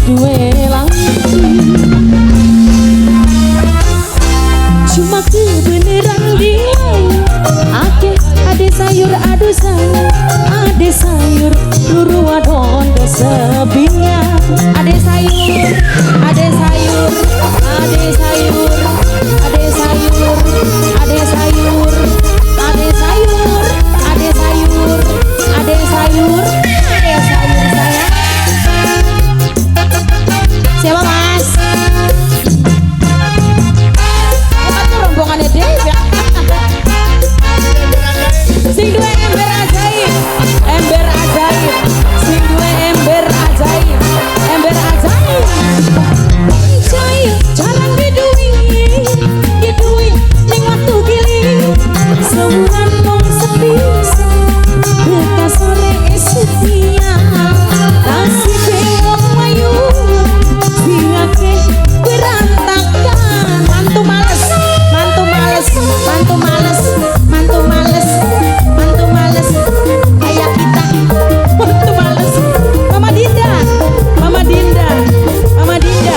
duwe lagi. Cuma kebeneran dia ake ade sayur adu sayur, ade sayur luru wadon sebingnya. Ade sayur, ade sayur, ade sayur, ade sayur, ade sayur, ade sayur, ade sayur, ade sayur, ade sayur sayang. Siapa mas? Apa tuh rombongannya Dave ya? Sing dua ember ajaib, ember ajaib. Sing dua ember ajaib, ember ajaib. Ajaib, jarang diduit ning waktu gili. Sewulan mong sepisa, bekas sore setia. Nasib wong mayu, diake berantakan. Mantu males, mantu males, mantu males, mantu males, mantu males. Kayak kita, mantu males. Mama Dinda, Mama Dinda, Mama Dinda,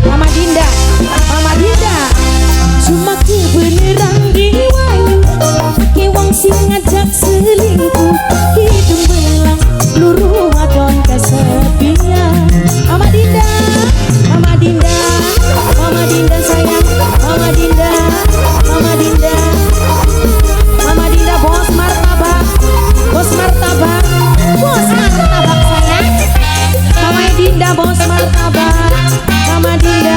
Mama Dinda, Mama Dinda. Cuma kebeneran diwayu, ke wong sing ngajak selingkuh. Hidung belang, luru wadon kesepian. Mama Dinda, Mama Dinda, Mama Dinda sayang, Mama Dinda, Mama Dinda, Mama Dinda bos martabak, bos martabak, bos martabak sayang. Mama Dinda bos martabak, Mama Dinda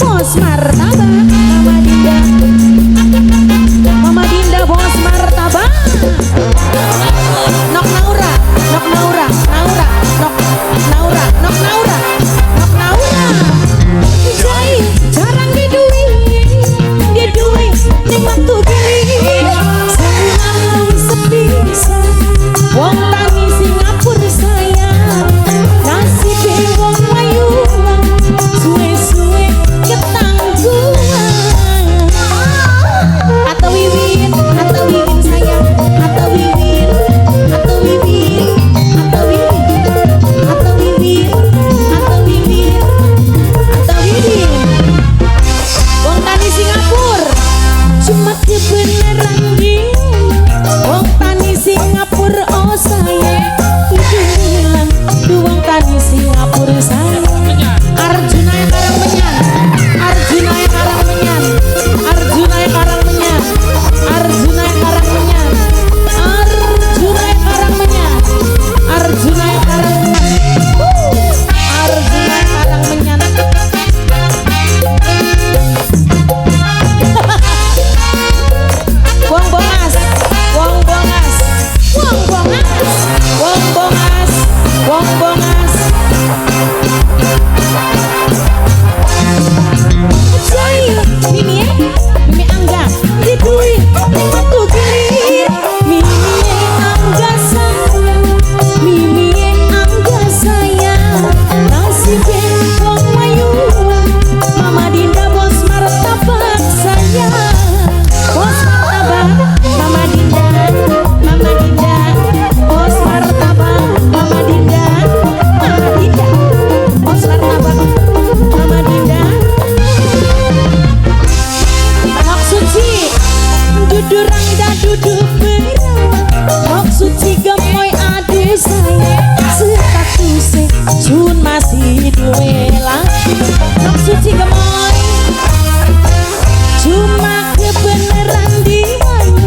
bos martabak, Mama Dinda, Mama Dinda bos martabak. Nok Naura, Nok Naura, Naura, Nok Naura, Nok Naura, Nok Naura. Jai jarang diduit ning waktu gili. Sewulan sepisa, wong tani Singapura sayang. Nasibe wong mayu, suwe-suwe ketangguhan. Atau wiwin sayang, atau wiwin, atau wiwin, atau wiwin, atau wiwin, atau wiwin, atau wiwin. Wong tani Singapura, cuma kebeneran dia. Wong tani Singapura oh sayang, itu bilang wong tani Singapura sayang. Arjuna yang karang menyan, Arjuna yang karang menyan, Arjuna yang karang menyan, Arjuna yang karang menyan, Arjuna yang karang menyan, Arjuna yang karang menyan, Arjuna yang karang menyan. Wong bongas, wong bongas, wong bongas, wong bongas, wong bongas. Jai, Mimi Mimi Angga, diduit ning waktu gili. Mimi Angga sayang, Mimi Angga sayang. Nasibe wong mayu, Mama Dinda bos martabak sayang. Bos martabak, Mama Dinda, Mama Dinda, bos martabak, Mama Dinda, Mama Dinda, bos martabak, Mama Dinda. Nok suci, dudu rangda dudu berawat. Nok suci gemoy ade sayang. Statusnya Jun masih duwe lagi. Nok suci gemoy, cuma kebeneran diwayu.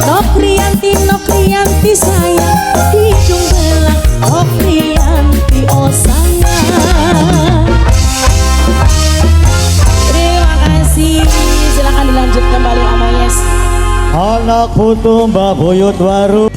Nokrianti sayang, hidung belang Nokrianti oh sayang. Terima kasih, silakan dilanjut kembali Oma Yes. Anak putu Mbak Buyut Waru.